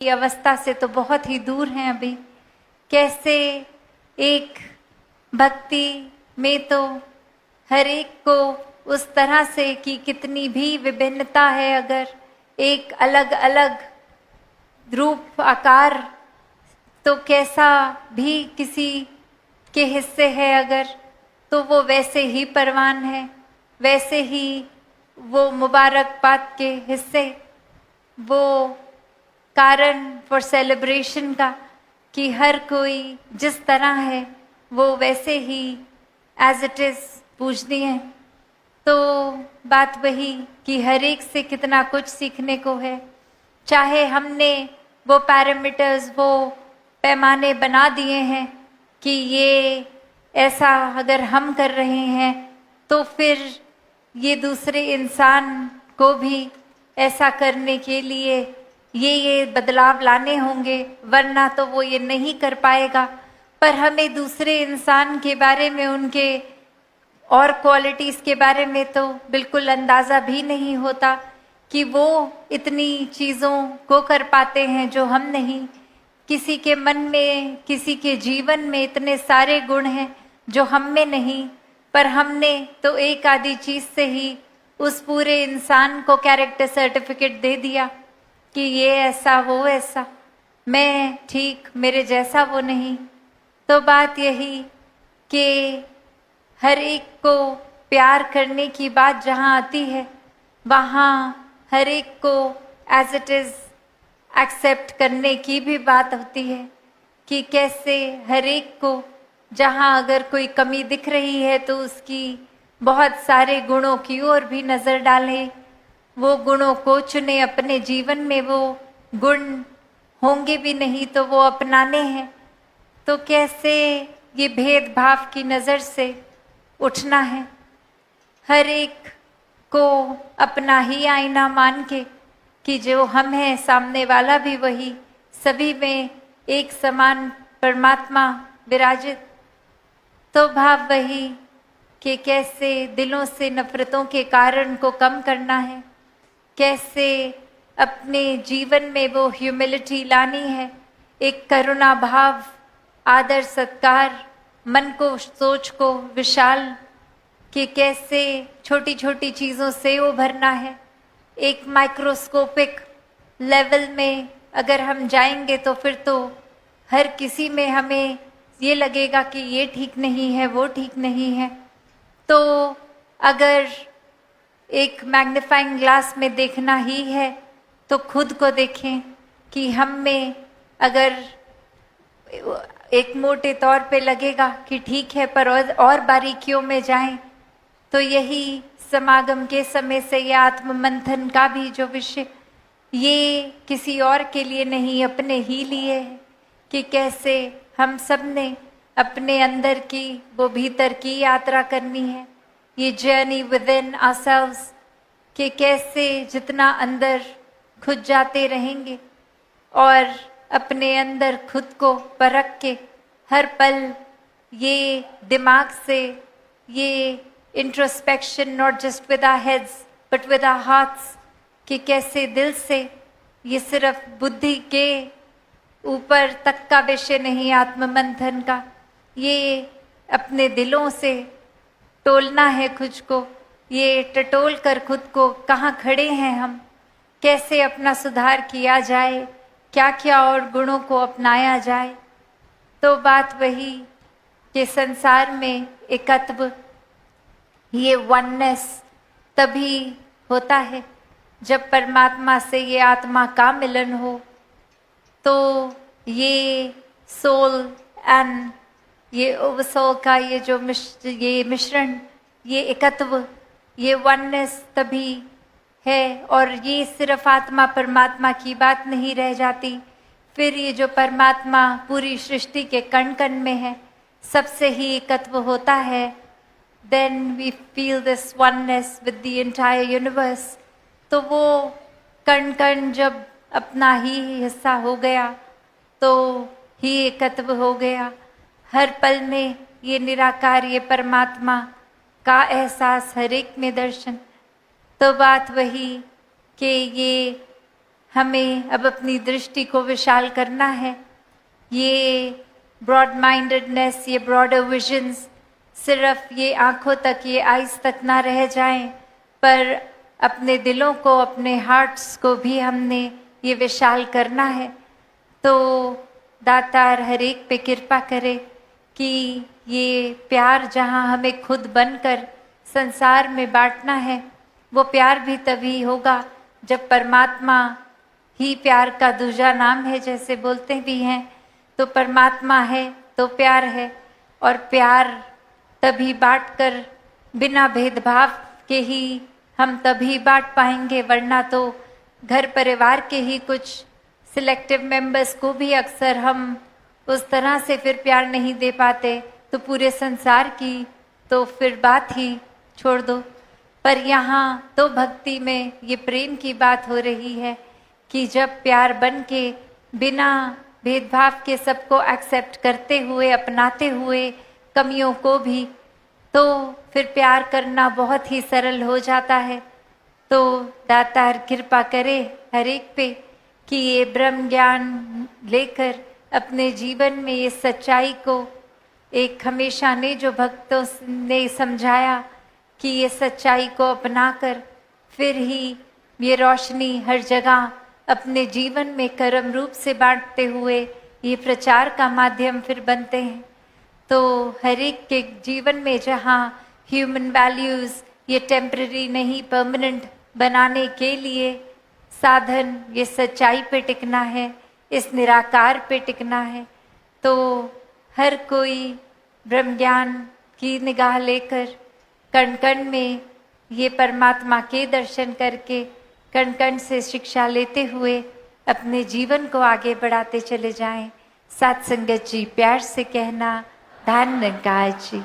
की अवस्था से तो बहुत ही दूर हैं अभी। कैसे एक भक्ति में तो हर एक को उस तरह से कि कितनी भी विभिन्नता है, अगर एक अलग अलग रूप आकार तो कैसा भी किसी के हिस्से है अगर, तो वो वैसे ही परवान है, वैसे ही वो मुबारकबाद के हिस्से, वो कारण फॉर सेलिब्रेशन का कि हर कोई जिस तरह है वो वैसे ही एज इट इज पूजनीय है। तो बात वही कि हर एक से कितना कुछ सीखने को है। चाहे हमने वो पैरामीटर्स, वो पैमाने बना दिए हैं कि ये ऐसा अगर हम कर रहे हैं तो फिर ये दूसरे इंसान को भी ऐसा करने के लिए ये बदलाव लाने होंगे, वरना तो वो ये नहीं कर पाएगा। पर हमें दूसरे इंसान के बारे में, उनके और क्वालिटीज़ के बारे में तो बिल्कुल अंदाज़ा भी नहीं होता कि वो इतनी चीज़ों को कर पाते हैं जो हम नहीं। किसी के मन में, किसी के जीवन में इतने सारे गुण हैं जो हम में नहीं, पर हमने तो एक आधी चीज़ से ही उस पूरे इंसान को कैरेक्टर सर्टिफिकेट दे दिया कि ये ऐसा, वो ऐसा, मैं ठीक, मेरे जैसा वो नहीं। तो बात यही कि हर एक को प्यार करने की बात जहाँ आती है, वहाँ हर एक को एज इट इज़ एक्सेप्ट करने की भी बात होती है कि कैसे हर एक को जहाँ अगर कोई कमी दिख रही है तो उसकी बहुत सारे गुणों की ओर भी नज़र डालें, वो गुणों को चुने अपने जीवन में। वो गुण होंगे भी नहीं तो वो अपनाने हैं। तो कैसे ये भेदभाव की नज़र से उठना है, हर एक को अपना ही आईना मान के कि जो हम हैं सामने वाला भी वही, सभी में एक समान परमात्मा विराजित। तो भाव वही कि कैसे दिलों से नफरतों के कारण को कम करना है, कैसे अपने जीवन में वो ह्यूमिलिटी लानी है, एक करुणा भाव, आदर सत्कार, मन को, सोच को विशाल, कि कैसे छोटी छोटी चीज़ों से उभरना है। एक माइक्रोस्कोपिक लेवल में अगर हम जाएंगे तो फिर तो हर किसी में हमें ये लगेगा कि ये ठीक नहीं है, वो ठीक नहीं है। तो अगर एक मैग्नीफाइंग ग्लास में देखना ही है तो खुद को देखें कि हम में अगर एक मोटे तौर पे लगेगा कि ठीक है, पर और बारीकियों में जाएं तो यही समागम के समय से ये आत्ममंथन का भी जो विषय, ये किसी और के लिए नहीं, अपने ही लिए है कि कैसे हम सब ने अपने अंदर की, वो भीतर की यात्रा करनी है, ये जर्नी विद इन आवरसेल्व्स, कि कैसे जितना अंदर खुद जाते रहेंगे और अपने अंदर खुद को परख के हर पल ये दिमाग से ये introspection, not just with our heads but with our hearts, कि कैसे दिल से, ये सिर्फ बुद्धि के ऊपर तक का विषय नहीं आत्ममंथन का, ये अपने दिलों से टोलना है खुद को, ये टटोल कर खुद को कहाँ खड़े हैं हम, कैसे अपना सुधार किया जाए, क्या क्या और गुणों को अपनाया जाए। तो बात वही कि संसार में एकत्व, ये वननेस तभी होता है जब परमात्मा से ये आत्मा का मिलन हो। तो ये सोल एंड ये ओवरसोल का ये जो ये मिश्रण, ये एकत्व, ये वननेस तभी है। और ये सिर्फ आत्मा परमात्मा की बात नहीं रह जाती, फिर ये जो परमात्मा पूरी सृष्टि के कण कण में है, सबसे ही एकत्व होता है। then we feel this oneness with the entire universe। तो वो कण कण जब अपना ही हिस्सा हो गया तो ही एकत्व हो गया। हर पल में ये निराकार, ये परमात्मा का एहसास, हर एक में दर्शन। तो बात वही कि ये हमें अब अपनी दृष्टि को विशाल करना है। ये ब्रॉड माइंडेडनेस, ये ब्रॉडर विजन्स सिर्फ ये आंखों तक, ये आइज तक ना रह जाएं, पर अपने दिलों को, अपने हार्ट्स को भी हमने ये विशाल करना है। तो दातार हर एक पे कृपा करे कि ये प्यार जहाँ हमें खुद बनकर संसार में बांटना है, वो प्यार भी तभी होगा जब परमात्मा ही प्यार का दूजा नाम है, जैसे बोलते भी हैं। तो परमात्मा है तो प्यार है, और प्यार तभी बांटकर, बिना भेदभाव के ही हम तभी बांट पाएंगे, वरना तो घर परिवार के ही कुछ सिलेक्टिव मेंबर्स को भी अक्सर हम उस तरह से फिर प्यार नहीं दे पाते, तो पूरे संसार की तो फिर बात ही छोड़ दो। पर यहाँ तो भक्ति में ये प्रेम की बात हो रही है कि जब प्यार बन के बिना भेदभाव के सबको एक्सेप्ट करते हुए, अपनाते हुए कमियों को भी, तो फिर प्यार करना बहुत ही सरल हो जाता है। तो दातार कृपा करे हर एक पे कि ये ब्रह्म ज्ञान लेकर अपने जीवन में ये सच्चाई को, एक हमेशा ने जो भक्तों ने समझाया कि ये सच्चाई को अपनाकर फिर ही ये रोशनी हर जगह अपने जीवन में कर्म रूप से बांटते हुए ये प्रचार का माध्यम फिर बनते हैं। तो हर एक के जीवन में जहाँ ह्यूमन वैल्यूज़ ये टेम्पररी नहीं, परमानेंट बनाने के लिए साधन ये सच्चाई पे टिकना है, इस निराकार पे टिकना है। तो हर कोई ब्रह्म ज्ञान की निगाह लेकर कण कण में ये परमात्मा के दर्शन करके, कण कण से शिक्षा लेते हुए अपने जीवन को आगे बढ़ाते चले जाएं। साथ संगत जी प्यार से कहना, धन्यवाद जी।